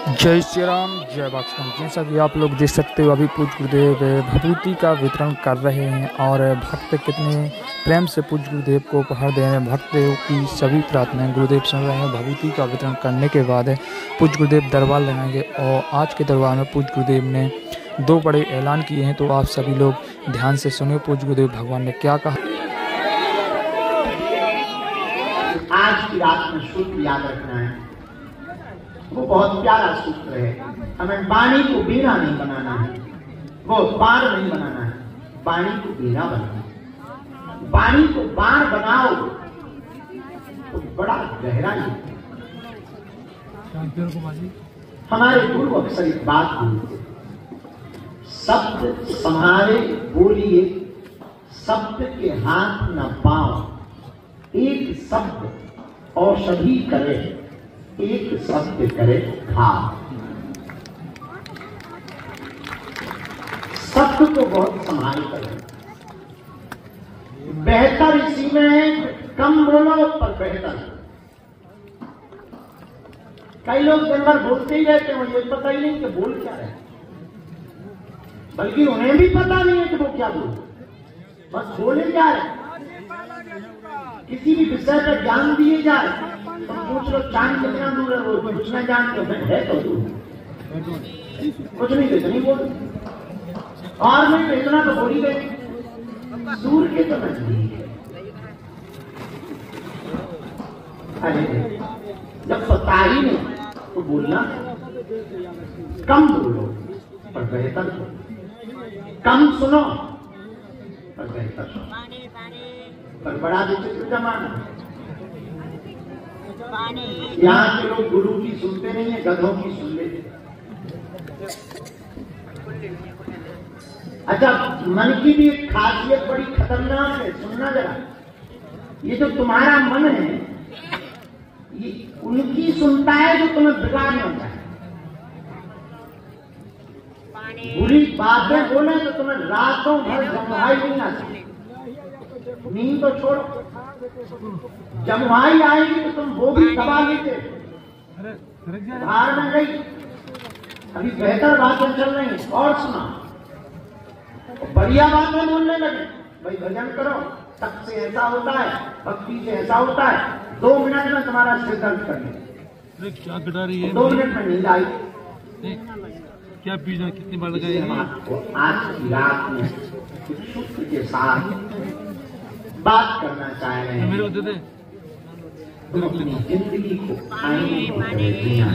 जय श्री राम, जय बादशाह। जैसा कि आप लोग देख सकते हो, अभी पूज गुरुदेव भभूति का वितरण कर रहे हैं और भक्त कितने प्रेम से पूज गुरुदेव को उपहार दे रहे हैं। भक्तों की सभी प्रार्थनाएं गुरुदेव सुन रहे हैं। भभूति का वितरण करने के बाद पूज गुरुदेव दरबार लगाएंगे और आज के दरबार में पूज गुरुदेव ने 2 बड़े ऐलान किए हैं, तो आप सभी लोग ध्यान से सुनिए पूज गुरुदेव भगवान ने क्या कहा। आज की रात में सूत्र याद रखना है, वो बहुत प्यारा सूत्र है। हमें वाणी को बीना नहीं बनाना है, वो बाण नहीं बनाना है, वाणी को बीना बनाना है। वाणी को बाण बनाओ तो बड़ा गहरा है। हमारे गुरु अक्सर एक बात बोलते, शब्द संभाले बोलिए, शब्द के हाथ न पाओ, एक शब्द औषधि करे, एक शब्द करे घाव। शब्द को बहुत संभाल करें। बेहतर इसी में है कम बोलो पर बेहतर। कई लोग दिन भर बोलते ही रहते हैं, मुझे पता ही नहीं कि बोल क्या रहे, बल्कि उन्हें भी पता नहीं है कि वो क्या बोले, बस बोले जा रहे। किसी भी विषय पर ज्ञान दिए जाए तो पूछ लो चांद कितना दूर है, वो कुछ न जानते है तो दूर, कुछ नहीं तो नहीं बोल, और नहीं तो इतना तो बोल ही गए, सूर्य के तो नजदीक है। अरे जब पता ही नहीं तो बोलना, कम बोलो पर बेहतर सुनो, कम सुनो पर बेहतर सुनो। पर बड़ा विचित्र जमाना, यहाँ के लोग गुरु की सुनते नहीं है, गधों की सुन लेते। अच्छा, मन की भी एक खासियत बड़ी खतरनाक है, सुनना जरा। ये जो तुम्हारा मन है, ये उनकी सुनता है जो तुम्हें बिगाड़ना होता है। बुरी बातें बोले तो तुम्हें रातों भर जमुहाई नहीं आती, नींद तो छोड़ो, जमुहाई आएगी तो तुम वो भी दबा लेते, बाहर में गई। अभी बेहतर बातें चल रही हैं और सुना, बढ़िया बातें बोलने लगे, भाई भजन करो, तब से ऐसा होता है, भक्ति से ऐसा होता है, 2 मिनट में तुम्हारा सिर दर्द करने, क्या बिठा रही है, 2 मिनट में नींद आई। क्या पीना, कितनी बार लगाई है? आज की रात में कुछ सूत्र के साथ बात करना चाह रहे हैं। मेरे को दे दे। तुम अपनी जिंदगी को आईने की तरह जीना,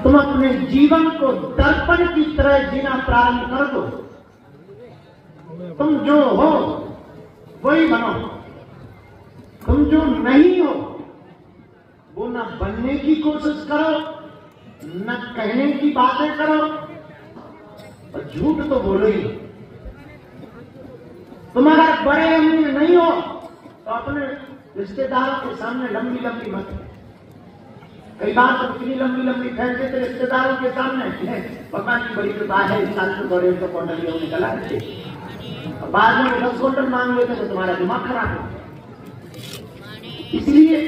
तुम अपने जीवन को दर्पण की तरह जीना प्रारंभ कर दो। तुम जो हो वही बनो, तुम जो नहीं हो वो न बनने की कोशिश करो, न कहने की बातें करो, और झूठ तो बोलो ही। तुम अगर बड़े अमीर नहीं हो तो अपने रिश्तेदारों के सामने लंबी लंबी मत। कई बार तो इतनी लंबी लंबी फैल देते रिश्तेदारों के सामने, भगवान की बड़ी कृपा है, इस साल तो बड़े तो कौंडलियों निकला है, बाद में 10 क्विंटल मांग लेते तो तुम्हारा दिमाग खराब हो। इसलिए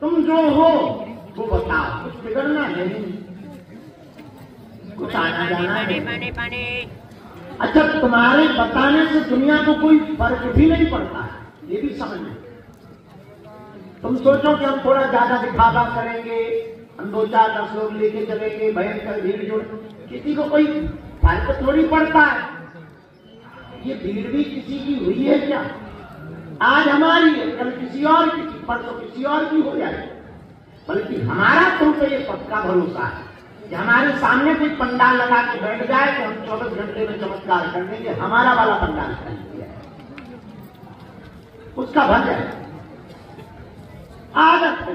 तुम जो हो वो बताओ, कुछ बिगड़ना नहीं, कुछ आना जाना है। अच्छा, तुम्हारे बताने से दुनिया को कोई फर्क भी नहीं पड़ता है, ये भी समझना। तुम सोचो कि हम थोड़ा ज्यादा दिखावा करेंगे, हम 2-4-10 लोग लेके चलेंगे, भयंकर भीड़ जोड़, किसी को कोई फर्क थोड़ी पड़ता है। ये भीड़ भी किसी की हुई है क्या? आज हमारी है, कल किसी और की, परसों किसी और की हो जाए। बल्कि हमारा तुम पे ये पक्का भरोसा है कि हमारे सामने कोई पंडाल लगा के बैठ जाए तो हम 24 घंटे में चमत्कार कर देंगे, हमारा वाला पंडाल कर दिया, उसका भर जाए। आदत है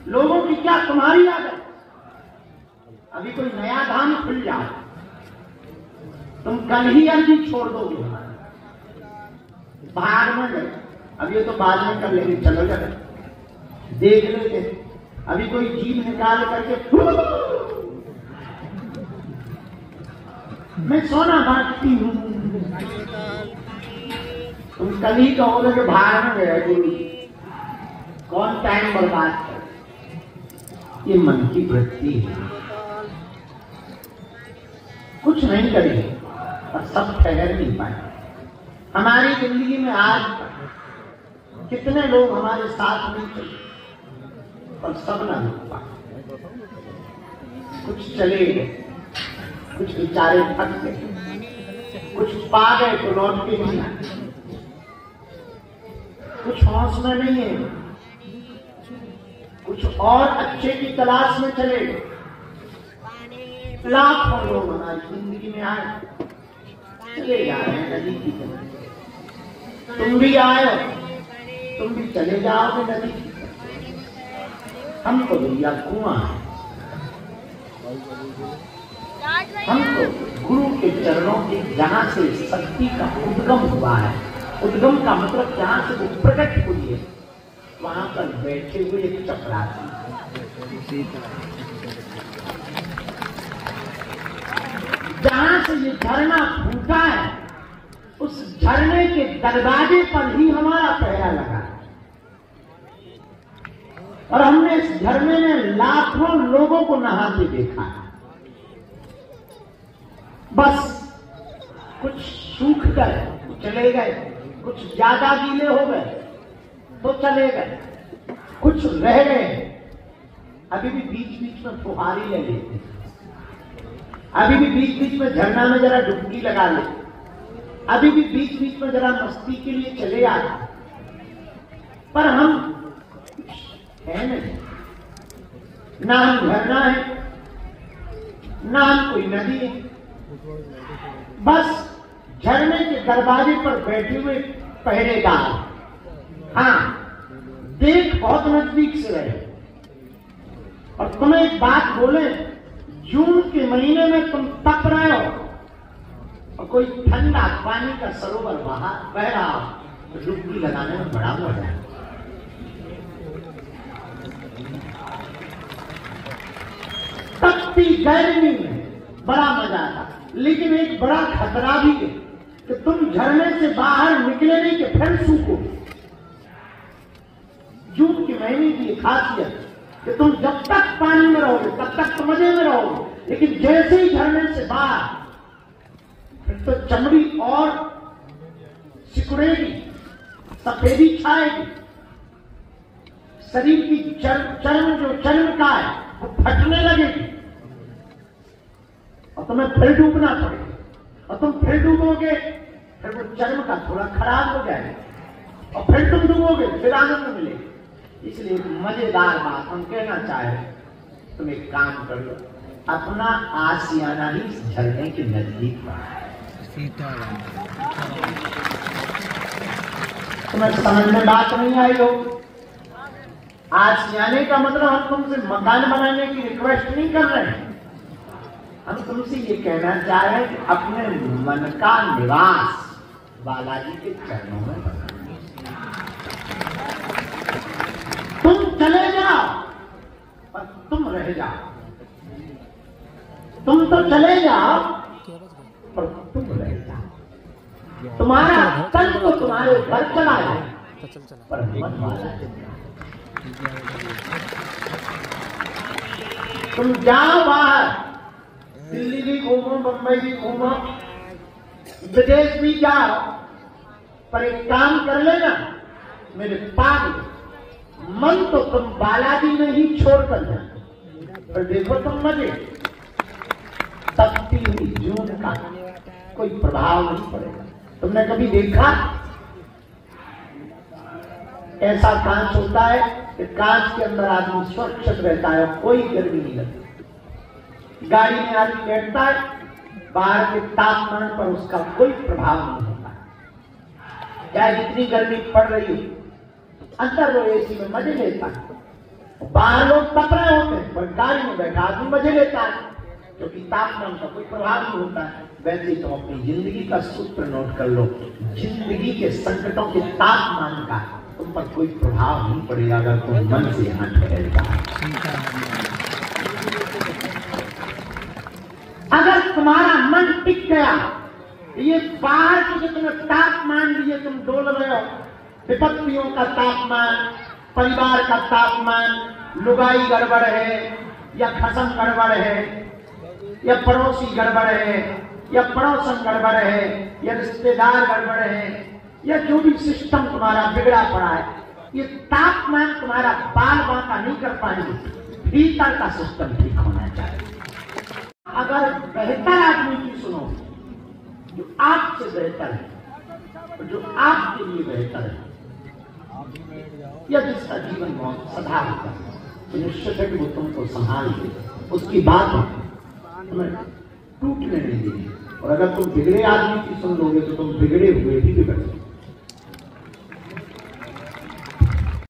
लोगों की, क्या तुम्हारी आदत? अभी कोई नया धाम खुल जाए, तुम कल ही अर्जी छोड़ दोगे, बाहर में गए, अब ये तो बाद में कर लेंगे, चलो जरा देख लेते। अभी कोई जीभ निकाल करके मैं सोना बांटती हूँ, तुम कल ही कहोगे कि बाहर में गए गुरु, कौन टाइम बर्बाद करे। ये मन की वृत्ति है, कुछ नहीं करेंगे और सब ठहर नहीं पाए। हमारी जिंदगी में आज कितने लोग हमारे साथ नहीं चले और सब ना रुक पाए। कुछ चले गए, कुछ बेचारे थक गए, कुछ पा गए तो लौट के नहीं आए, कुछ होश में नहीं है, कुछ और अच्छे की तलाश में चले गए। लाखों लोग हमारी जिंदगी में आए, चले जा रहे हैं नदी की तरफ। तुम भी आए, तुम भी चले जाओगे नदी की तरफ। हम तो भैया कुआं है, हम तो गुरु के चरणों के जहां से शक्ति का उद्गम हुआ है, उद्गम का मतलब जहां से वो प्रकट हुई है, वहां पर बैठे हुए एक चपरासी। जहां से ये झरना फूटा है, उस झरने के दरवाजे पर ही हमारा पहरा लगा है और हमने इस झरने में लाखों लोगों को नहाते देखा है। बस कुछ सूख गए चले गए, कुछ ज्यादा गीले हो गए तो चले गए, कुछ रह गए। अभी भी बीच बीच में फुहारी ले लेते, अभी भी बीच बीच में झरना में जरा डुबकी लगा ले, अभी भी बीच बीच में जरा मस्ती के लिए चले आते, पर हम है नहीं। ना हम झरना है, ना हम कोई नदी है, बस झरने के दरवाजे पर बैठे हुए पहरेदार। हाँ, देख बहुत नजदीक से रहे। और तुम्हें एक बात बोले, जून के महीने में तुम तप रहे हो और कोई ठंडा पानी का सरोवर बह रहा हो तो डुबकी लगाने में बड़ा मजा है। तपती गर्मी में बड़ा मजा आता, लेकिन एक बड़ा खतरा भी है कि तुम झरने से बाहर निकले नहीं कि फिर सूखो। जून के महीने की खासियत कि तुम जब तक पानी में रहोगे तब तक तो मजे में रहोगे, लेकिन जैसे ही झरने से बाहर, फिर तो चमड़ी और सिकुड़ेगी, सफेदी छाएगी, शरीर की चर्म जो चर्म का है वो फटने लगेगी और तुम्हें फिर डूबना पड़ेगा। और तुम फिर डूबोगे, फिर वो चर्म का थोड़ा खराब हो जाएगा और फिर तुम डूबोगे, फिर आनंद मिलेगा। इसलिए एक मजेदार बात हम कहना चाहे, तुम एक काम कर लो, अपना आशियाना ही झरने के नजदीक तुम्हें समझ में बात नहीं आई हो। आशियाने का मतलब हम तुमसे मकान बनाने की रिक्वेस्ट नहीं कर रहे हैं, हम तुमसे ये कहना चाह रहे हैं कि अपने मन का निवास बालाजी के चरणों में बना। तुम चले जाओ पर तुम रह जाओ, तुम तो चले जाओ पर तुम रह जाओ। तुम्हारा तन तो तुम्हारे घर चला जाए पर मन वाला तुम जाओ बाहर, दिल्ली भी घूमो, बंबई भी घूमो, विदेश भी जाओ, पर एक काम कर लेना मेरे पास, मन तो तुम बालाजी में ही छोड़ कर जाओ। पर देखो तुम मजे, तपती हुई जून का कोई प्रभाव नहीं पड़ेगा। तुमने कभी देखा ऐसा कांच होता है कि कांच के अंदर आदमी सुरक्षित रहता है, कोई गर्मी नहीं लगती। गाड़ी में आदमी बैठता है, बाहर के तापमान पर उसका कोई प्रभाव नहीं होता, चाहे जितनी गर्मी पड़ रही हो, अंदर वो एसी में मजे लेता है। बाहर लोग तप रहे होते हैं पर गाड़ी में बैठा आदमी मजे लेता है, क्योंकि तापमान का कोई प्रभाव नहीं होता है। वैसे तो अपनी जिंदगी का सूत्र नोट कर लो, जिंदगी के संकटों के तापमान का तुम पर कोई प्रभाव नहीं पड़ेगा अगर तुम मन से यहाँ ठहरता है। अगर तुम्हारा मन टिक गया ये बाहर के जो तुम्हें तापमान लिए तुम डोल रहे हो, विपत्तियों का तापमान, परिवार का तापमान, लुगाई गड़बड़ है या खसम गड़बड़ है या पड़ोसी गड़बड़ है या पड़ोसन गड़बड़ है या रिश्तेदार गड़बड़ है या जो भी सिस्टम तुम्हारा बिगड़ा पड़ा है, ये तापमान तुम्हारा बाल बांका नहीं कर पाएंगे। भीतर का सिस्टम ठीक होना चाहिए। अगर बेहतर आदमी की सुनो, जो आपसे बेहतर है, जो आपके लिए बेहतर है, या जिसका जीवन बहुत सधार होता है, तो निश्चित है कि वो तुमको संभाल दे, उसकी बात तुम्हें टूटने नहीं देगी। और अगर तुम बिगड़े आदमी की सुन लोगे तो तुम बिगड़े हुए ही बिगड़